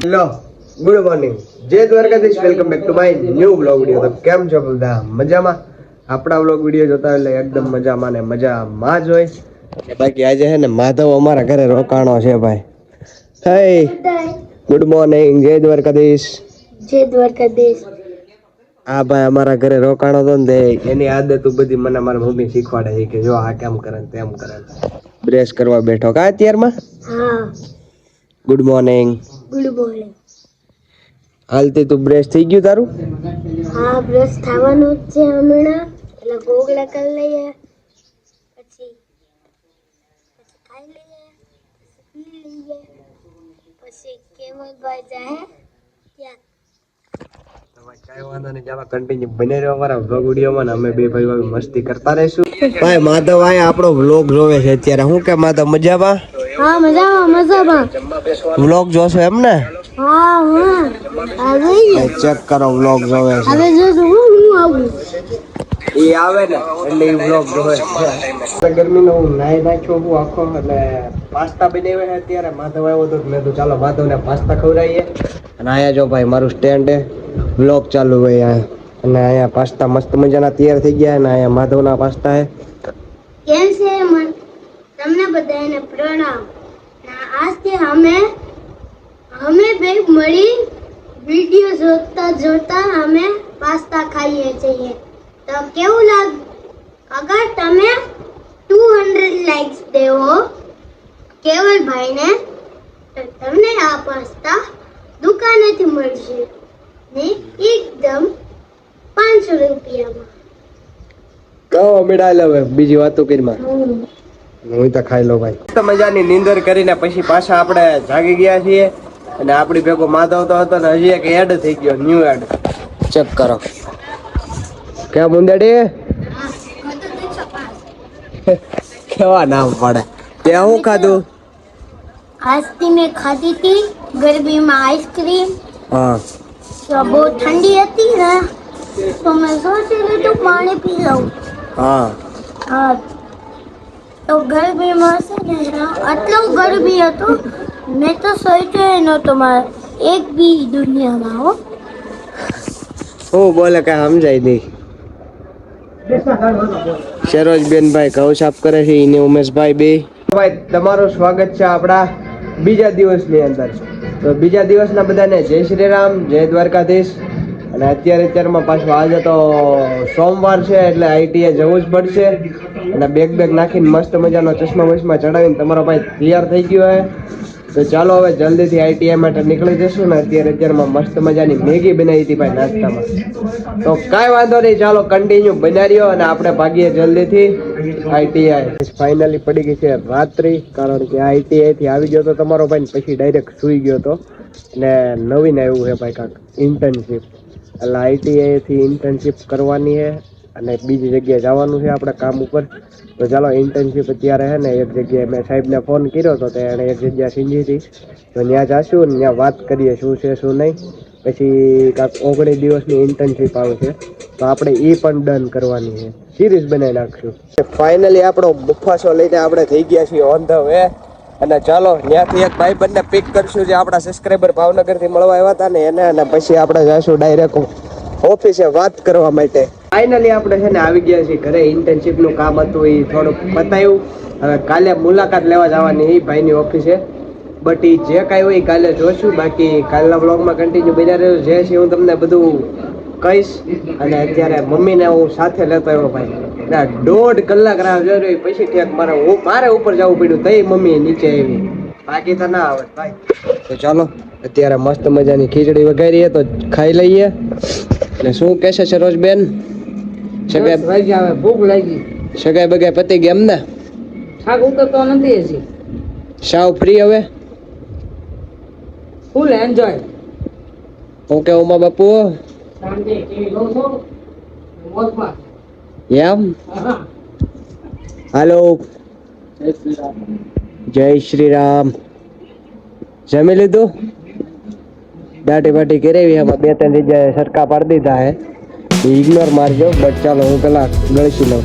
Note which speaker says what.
Speaker 1: Hello good morning જય Dwarkadhish welcome back to my new blog video. તો કેમ છો બધા? મજામાં? આપણા બ્લોગ વિડિયો જોતા એટલે એકદમ મજામાં ને મજામાં જ હોય. બાકી આજે છે ને માધવ અમારા ઘરે રોકાણો છે ભાઈ. હે ગુડ મોર્નિંગ જય દ્વારકાધીશ.
Speaker 2: જય દ્વારકાધીશ.
Speaker 1: હા ભાઈ અમારા ઘરે રોકાણો હતો ને એની આદતો બધી મને મારી મમ્મી શીખવાડે છે કે જો આ કેમ કરે તેમ કરે. બ્રેસ કરવા બેઠો કા અત્યારમાં?
Speaker 2: હા
Speaker 1: ગુડ મોર્નિંગ.
Speaker 2: Good morning.
Speaker 1: હાલતી તું બ્રેસ થઈ ગયું તારું?
Speaker 2: હા બ્રશ થવાનું જ છે હમણાં. એટલે ગોગળા કરી લઈએ, પછી ખાઈ લઈએ, પી લઈએ, પછી કેવલભાઈ જાય ત્યાં.
Speaker 1: કઈ વાંધો નહીં, ચાલો કન્ટિન્યુ બને રહ્યો અમારા વ્લોગ વિડીયોમાં ને અમે બે ભાઈ મસ્તી કરતા રહીશું. ભાઈ માધવ આયા આપણો વ્લોગ જોવે છે અત્યારે. હું કે માધવ મજામાં?
Speaker 2: હા મજામાં.
Speaker 1: વ્લોગ જોશો એમ ને?
Speaker 2: હા હા
Speaker 1: ચેક કરો વ્લોગ જોવે છે.
Speaker 2: હવે જો હું આવું
Speaker 1: એ આવે ને એટલે એ વ્લોગ જોવે છે. ગરમીનો હું નાઈ નાખ્યો હું આખો એટલે પાસ્તા બનાવ્યા છે અત્યારે. માધવ આવ્યો તો મેં તો ચાલો માધવને પાસ્તા ખવડાવીએ. અને અહીંયા જો ભાઈ મારું સ્ટેન્ડ હે, વ્લોગ ચાલુ હોય અહીંયા. અને અહીંયા પાસ્તા મસ્ત મજાના તૈયાર થઈ ગયા. અને અહીંયા માધવના પાસ્તા હે.
Speaker 2: કેમ છે તમને બધાને પ્રણામ. આજથી અમે બે મળી વિડિયો જોતા અમે પાસ્તા ખાઈએ છીએ. તો કેવું લાગ? અગર તમે 200 લાઈક્સ દેવો કેવલભાઈને તો તમને આ પાસ્તા દુકાનેથી મળશે ને એકદમ 500 રૂપિયામાં.
Speaker 1: કહો મેળા લે બીજી વાતો કરીમાં. હું તો ખાઈ લો ભાઈ. મસ્ત મજાની નીંદર કરીને પછી પાછા આપણે જાગી ગયા છીએ. અને આપણી ભેગો માધવ તો હતો ને હજી એક એડ થઈ ગયો, ન્યુ એડ. ચેક કરો કેમ મુંદડી કેવા નામ પડે. ત્યાં હું ખાધું?
Speaker 2: આજથી મેં ખાધી હતી ગરમીમાં આઈસ્ક્રીમ.
Speaker 1: હા
Speaker 2: તો બહુ ઠંડી હતી ને તો મેં સોચી લીધું પાણી પી લઉં.
Speaker 1: હા
Speaker 2: હા તો ગરમીમાં છે ને આટલું ગરમી હતું મેં તો સોચ્યું નહોતું મારે એક બી દુનિયામાં હો.
Speaker 1: હું બોલે કઈ સમજાય નહીં. સરોજબેન ભાઈ ઘઉં સાફ કરે છે એને ઉમેશભાઈ બે. ભાઈ તમારું સ્વાગત છે આપણા બીજા દિવસની અંદર. તો બીજા દિવસના બધાને જય શ્રી રામ, જય દ્વારકાધીશ. અને અત્યારમાં પાછું આજે તો સોમવાર છે એટલે આઈટીએ જવું જ પડશે. અને બેગ નાખીને મસ્ત મજાનો ચશ્મા વચમાં ચડાવીને તમારો ભાઈ તૈયાર થઈ ગયો હોય. તો ચાલો હવે જલ્દીથી આઈટીઆઈ માટે નીકળી જશું ને. અત્યારમાં મસ્ત મજાની મેગી બનાવી હતી ભાઈ નાસ્તામાં. તો કાંઈ વાંધો નહીં, ચાલો કન્ટિન્યુ બનાવ્યો અને આપણે ભાગીએ જલ્દીથી આઈટીઆઈ. ફાઇનલી પડી ગઈ છે રાત્રિ, કારણ કે આઈટીઆઈ થી આવી ગયો તો તમારો ભાઈ પછી ડાયરેક્ટ સુઈ ગયો હતો. અને નવીન આવ્યું છે ભાઈ કાંક ઇન્ટર્નશીપ. એટલે આઈટીઆઈ થી ઇન્ટર્નશીપ કરવાની છે અને બીજી જગ્યાએ જવાનું છે આપણે કામ ઉપર. તો ચાલો ઇન્ટર્નશીપ અત્યારે છે ને એક જગ્યાએ મેં સાહેબને ફોન કર્યો હતો તો એણે એક જગ્યા સીંધી હતી. તો ત્યાં જાશું ને ત્યાં વાત કરીએ શું છે શું નહીં. પછી કાંક 19 દિવસની ઇન્ટર્નશીપ આવશે તો આપણે એ પણ ડન કરવાની છે, સિરીઝ બનાવી નાખશું. ફાઇનલી આપણો મુફાસો લઈને આપણે થઈ ગયા છીએ ઓન ધ વે. અને ચાલો ત્યાંથી એક ભાઈ બંને પિક કરશું જે આપણા સબસ્ક્રાઈબર ભાવનગરથી મળવા આવ્યા હતા ને એને. અને પછી આપણે જઈશું ડાયરેક્ટ ઓફિસે વાત કરવા માટે. ફાઇનલી આપણે છે ને આવી ગયા છીએ ઘરે. ઇન્ટર્નશીપનું કામ હતું એ થોડુંક પતાવ્યું. હવે કાલે મુલાકાત લેવા જવાની એ ભાઈની ઓફિસે. બટ એ જે કાંઈ હોય કાલે જોઈશું. બાકી કાલના બ્લોગમાં કન્ટિન્યુ બન્યા રહ્યો જે છે હું તમને બધું કહીશ. અને અત્યારે મમ્મીને હું સાથે લેતો આવ્યો ભાઈ. 1.5 કલાક રાહ જોઈ રહી પછી ક્યાંક મારે ઉપર જવું પડ્યું તઈ મમ્મી નીચે આવી. બાકી તો ના આવત ભાઈ. તો ચાલો અત્યારે મસ્ત મજાની ખીચડી વઘારીએ તો ખાઈ લઈએ. અને શું કહેશે સરોજબેન? સગાઈ આવે ભૂખ લાગી. સગાઈ બગાઈ પતી ગઈ એમ ને?
Speaker 3: શાક ઉતરતો નથી હજી.
Speaker 1: સાવ ફ્રી હવે
Speaker 3: ફૂલ એન્જોય.
Speaker 1: હું કે ઉમા બાપુ
Speaker 3: સાંજે ટીવી જોઉં છું મોજમાં.
Speaker 1: એમ? હાલો જય શ્રી રામ. જમી લીધું? દાટી બાટી કરેવી એમાં 2-3 જગ્યાએ સરકા પાડી દીધા હે. ઇગ્નોર મારજો બટ ચાલો હું પેલા ગળસી લઉં.